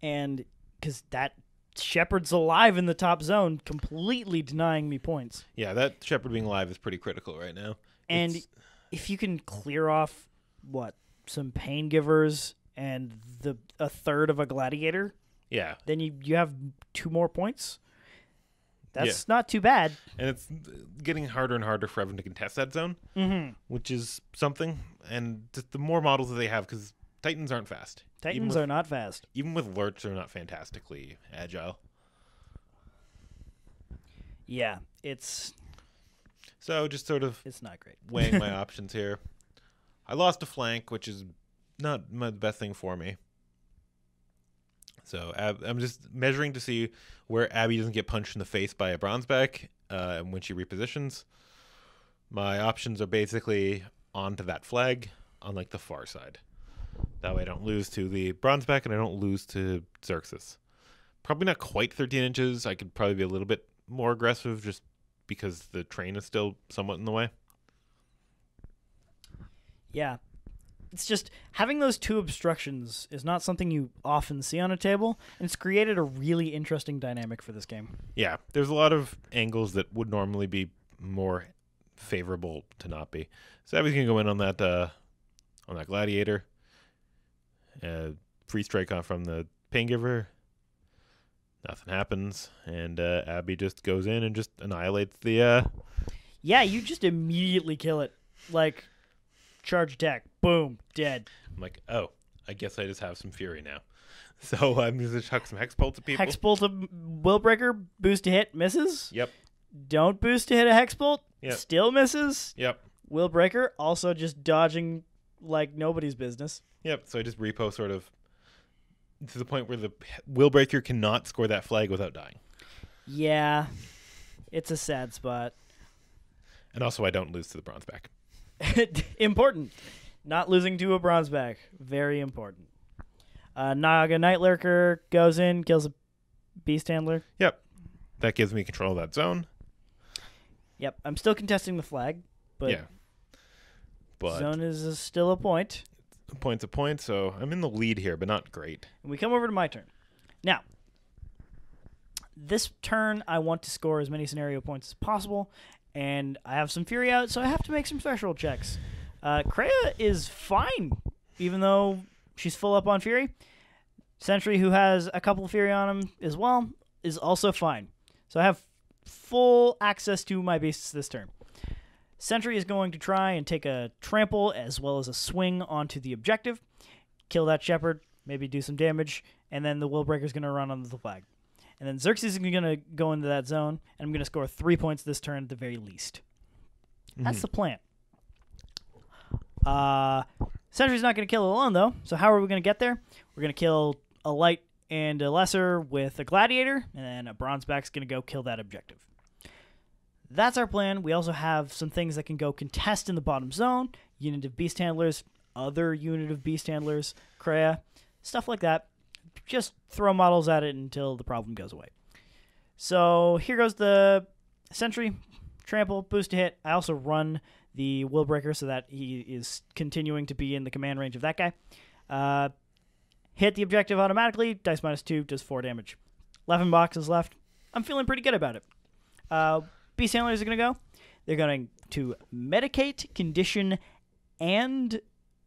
and because that Shepherd's alive in the top zone, completely denying me points. Yeah, that Shepherd being alive is pretty critical right now. And if you can clear off, some pain givers and a third of a gladiator, yeah, then you have 2 more points. That's not too bad. And it's getting harder and harder for everyone to contest that zone, which is something. And just the more models that they have, because Titans aren't fast. Titans are not fast. Even with Lurch, they're not fantastically agile. Yeah, it's... So just sort of... It's not great. Weighing my options here. I lost a flank, which is not the best thing for me. So I'm just measuring to see where Abby doesn't get punched in the face by a Bronzeback when she repositions. My options are basically onto that flag on like the far side. That way I don't lose to the Bronzeback and I don't lose to Xerxis. Probably not quite 13 inches. I could probably be a little bit more aggressive just because the train is still somewhat in the way. Yeah. It's just having those 2 obstructions is not something you often see on a table, and it's created a really interesting dynamic for this game. Yeah, there's a lot of angles that would normally be more favorable to not be. So Abby's gonna go in on that gladiator. Free strike on from the pain giver. Nothing happens, and Abby just goes in and just annihilates the. Yeah, you just immediately kill it, like. Charge attack. Boom. Dead. I'm like, oh, I guess I just have some fury now. So I'm going to chuck some Hexbolt at people. Hexbolt to Willbreaker. Boost to hit. Misses. Yep. Don't boost to hit a Hexbolt. Yep. Still misses. Yep. Willbreaker also just dodging like nobody's business. Yep. So I just repo sort of to the point where the Willbreaker cannot score that flag without dying. Yeah. It's a sad spot. And also I don't lose to the Bronzeback. Important. Not losing to a Bronzeback. Very important. Naga Nightlurker goes in, kills a Beast Handler. Yep. That gives me control of that zone. Yep. I'm still contesting the flag, but, yeah. But zone is still a point. Point's a point, so I'm in the lead here, but not great. And we come over to my turn. Now, this turn I want to score as many scenario points as possible, and I have some Fury out, so I have to make some threshold checks. Krea is fine, even though she's full up on Fury. Sentry, who has a couple of Fury on him as well, is also fine. So I have full access to my beasts this turn. Sentry is going to try and take a trample as well as a swing onto the objective. kill that shepherd, maybe do some damage, and then the Willbreaker's going to run on the flag. And then Xerxis is going to go into that zone, and I'm going to score 3 points this turn at the very least. That's the plan. Sentry's not going to kill it alone, though. So how are we going to get there? We're going to kill a light and a lesser with a gladiator, and then a Bronzeback's going to go kill that objective. That's our plan. We also have some things that can go contest in the bottom zone. Unit of Beast Handlers, other unit of Beast Handlers, Krea, stuff like that. Just throw models at it until the problem goes away. So here goes the Sentry, Trample, Boost to Hit. I also run the Willbreaker so that he is continuing to be in the command range of that guy. Hit the objective automatically. Dice -2 does 4 damage. 11 boxes left. I'm feeling pretty good about it. Beast Handlers are going to go. They're going to Medicate, Condition, and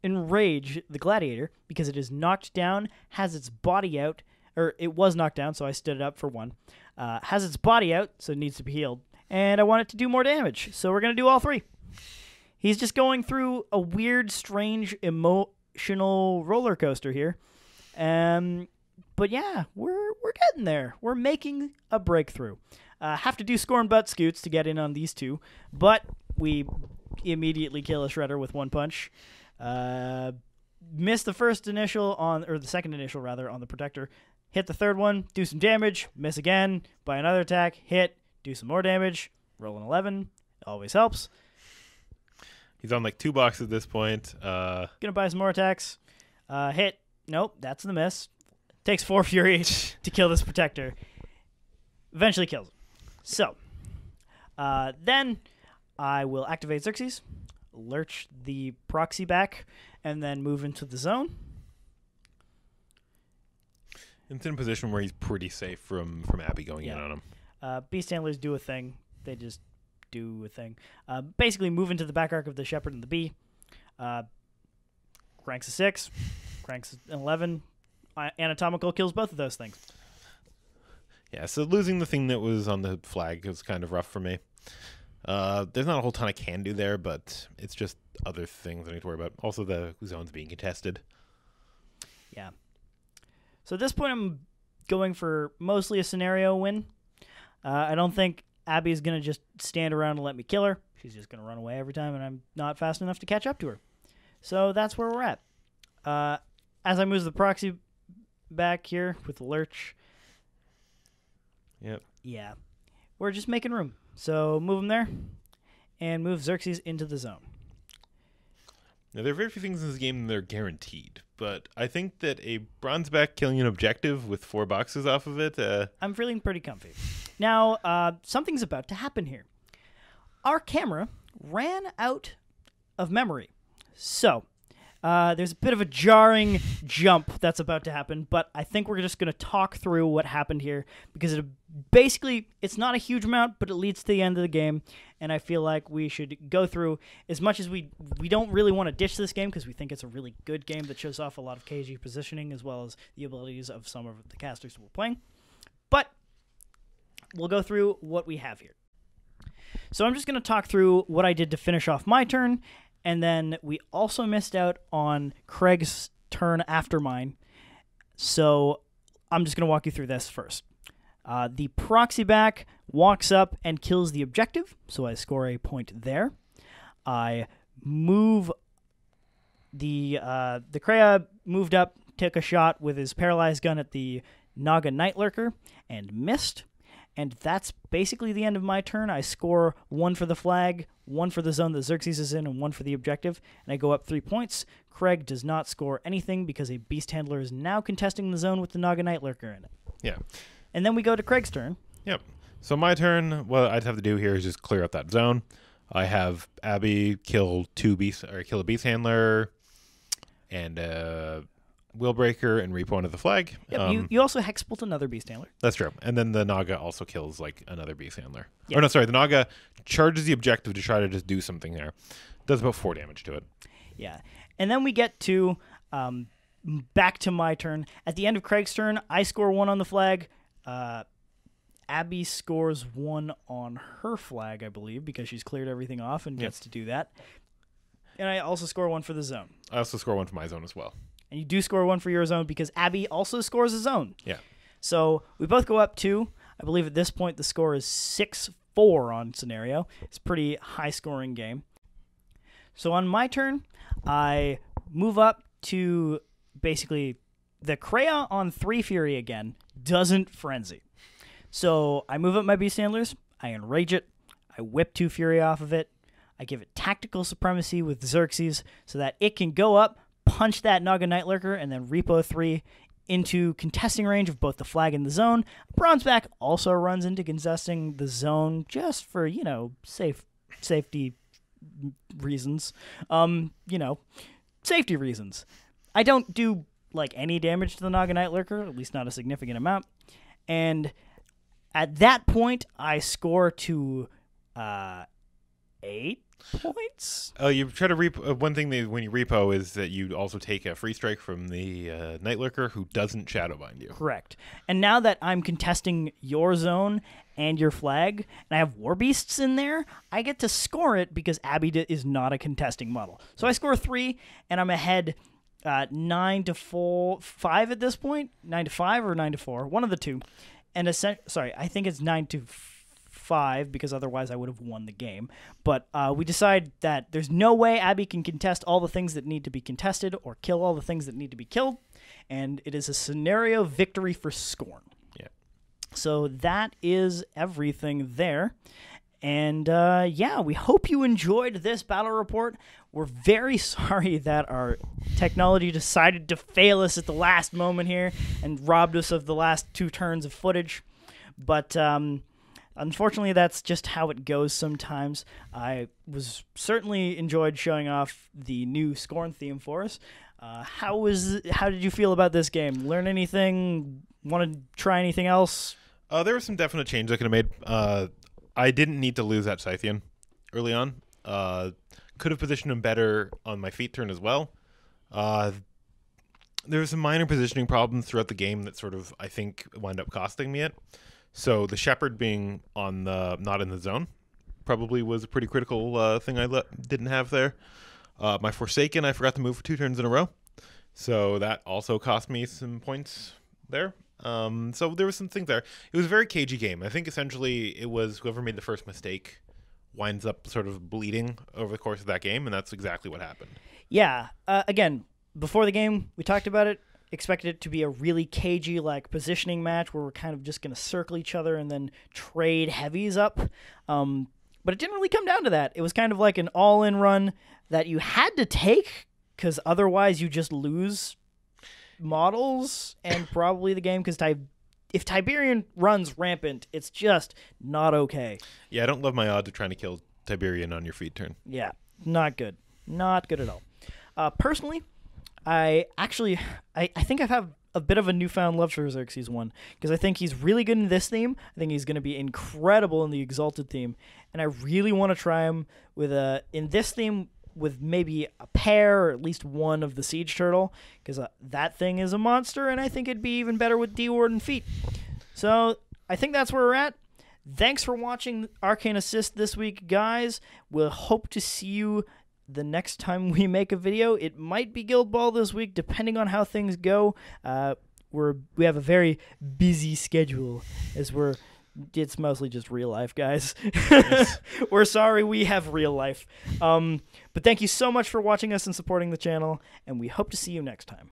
Enrage the Gladiator because it is knocked down, has its body out, or it was knocked down, so I stood it up for 1. Has its body out, so it needs to be healed. And I want it to do more damage, so we're going to do all 3. He's just going through a weird, strange, emotional roller coaster here. But yeah, we're getting there. We're making a breakthrough. Have to do SKORNE butt scoots to get in on these 2, but we immediately kill a Shredder with 1 punch. Miss the first initial or the second initial rather on the Protector. Hit the third one, do some damage, miss again, by another attack, hit, do some more damage, roll an 11, always helps. He's on like 2 boxes at this point. Gonna buy some more attacks. Hit, nope, that's the miss. Takes 4 Fury to kill this Protector. Eventually kills him. So, then I will activate Xerxis, lurch the proxy back, and then move into the zone. It's in a position where he's pretty safe from Abby going in on him. Beast Handlers do a thing. They just do a thing. Basically, move into the back arc of the Shepherd and the Bee. Cranks a 6, cranks an 11. Anatomical kills both of those things. Yeah, so losing the thing that was on the flag was kind of rough for me. There's not a whole ton I can do there, but it's just other things I need to worry about. Also, the zone's being contested. Yeah. So at this point, I'm going for mostly a scenario win. I don't think Abby's going to just stand around and let me kill her. She's just going to run away every time, and I'm not fast enough to catch up to her. So that's where we're at. As I move the proxy back here with the lurch. Yep. Yeah. We're just making room. So move him there and move Xerxis into the zone. Now, there are very few things in this game that are guaranteed, but I think that a Bronzeback killing an objective with 4 boxes off of it... I'm feeling pretty comfy. Now, something's about to happen here. Our camera ran out of memory. So, there's a bit of a jarring jump that's about to happen, but I think we're just going to talk through what happened here because basically, it's not a huge amount, but it leads to the end of the game, and I feel like we should go through as much as we don't really want to ditch this game because we think it's a really good game that shows off a lot of KG positioning as well as the abilities of some of the casters we're playing. But we'll go through what we have here. So I'm just going to talk through what I did to finish off my turn, and then we also missed out on Craig's turn after mine. So I'm just going to walk you through this first. The proxy back walks up and kills the objective, so I score a point there. I move the Krea moved up, took a shot with his paralyzed gun at the Naga Nightlurker and missed. And that's basically the end of my turn. I score 1 for the flag, 1 for the zone that Xerxis is in, and 1 for the objective. And I go up 3 points. Craig does not score anything because a Beast Handler is now contesting the zone with the Naga Nightlurker in it. Yeah. And then we go to Craig's turn. Yep. So my turn, what I'd have to do here is just clear out that zone. I have Abby kill a Beast Handler and Willbreaker and repo the flag. Yep, you also hexbolt another Beast Handler. That's true. And then the Naga also kills like another Beast Handler. Yep. Or no, sorry, the Naga charges the objective to try to just do something there. Does about 4 damage to it. Yeah. And then we get to back to my turn. At the end of Craig's turn, I score 1 on the flag. Abby scores 1 on her flag, I believe, because she's cleared everything off and gets to do that. And I also score 1 for the zone. I also score 1 for my zone as well. And you do score 1 for your zone because Abby also scores a zone. Yeah. So we both go up 2. I believe at this point the score is 6-4 on Scenario. It's a pretty high-scoring game. So on my turn, I move up to basically the Krea on 3 Fury again doesn't Frenzy. So I move up my Beast Handlers, I Enrage it, I whip 2 Fury off of it, I give it Tactical Supremacy with Xerxis so that it can go up, punch that Naga Nightlurker, and then Repo 3 into contesting range of both the flag and the zone. Bronzeback also runs into contesting the zone just for, safety reasons. Safety reasons. I don't do any damage to the Naga Nightlurker, at least not a significant amount. And at that point, I score to 8 points. Oh, you try to repo. One thing when you repo is that you also take a free strike from the Nightlurker who doesn't Shadowbind you. Correct. And now that I'm contesting your zone and your flag, and I have War Beasts in there, I get to score it because Abby is not a contesting model. So I score 3, and I'm ahead 9-5 at this point. 9-5 or 9-4, one of the two. And I think it's 9-5 because otherwise I would have won the game. But we decide that there's no way Abby can contest all the things that need to be contested or kill all the things that need to be killed, and it is a scenario victory for SKORNE. Yeah. So that is everything there. And we hope you enjoyed this battle report. We're very sorry that our technology decided to fail us at the last moment here and robbed us of the last 2 turns of footage. But unfortunately, that's just how it goes sometimes. I was certainly enjoyed showing off the new SKORNE theme for us. How did you feel about this game? Learn anything? Want to try anything else? There were some definite changes I could have made. I didn't need to lose that Scythean early on. Could have positioned him better on my feet turn as well. There were some minor positioning problems throughout the game that sort of, I think, wound up costing me it. So the Shepherd being on not in the zone probably was a pretty critical thing I didn't have there. My Forsaken, I forgot to move for 2 turns in a row. So that also cost me some points there. So there was some things there. It was a very cagey game. I think essentially it was whoever made the first mistake winds up sort of bleeding over the course of that game, and that's exactly what happened. Yeah. Again, before the game, we talked about it. Expected it to be a really cagey, positioning match where we're kind of just going to circle each other and then trade heavies up. But it didn't really come down to that. It was kind of like an all-in run that you had to take because otherwise you just lose models and probably the game because if Tiberion runs rampant, it's just not okay. Yeah, I don't love my odds of trying to kill Tiberion on your feed turn. Yeah, not good. Not good at all. Personally, I think I have a bit of a newfound love for Xerxis1 because I think he's really good in this theme. I think he's going to be incredible in the Exalted theme, and I really want to try him in this theme with maybe a pair or at least one of the Siege Turtle because that thing is a monster, and I think it'd be even better with D-Warden feet. So I think that's where we're at. Thanks for watching Arcane Assist this week, guys. We'll hope to see you the next time we make a video. It might be Guild Ball this week, depending on how things go. We have a very busy schedule it's mostly just real life, guys. We're sorry we have real life. But thank you so much for watching us and supporting the channel, and we hope to see you next time.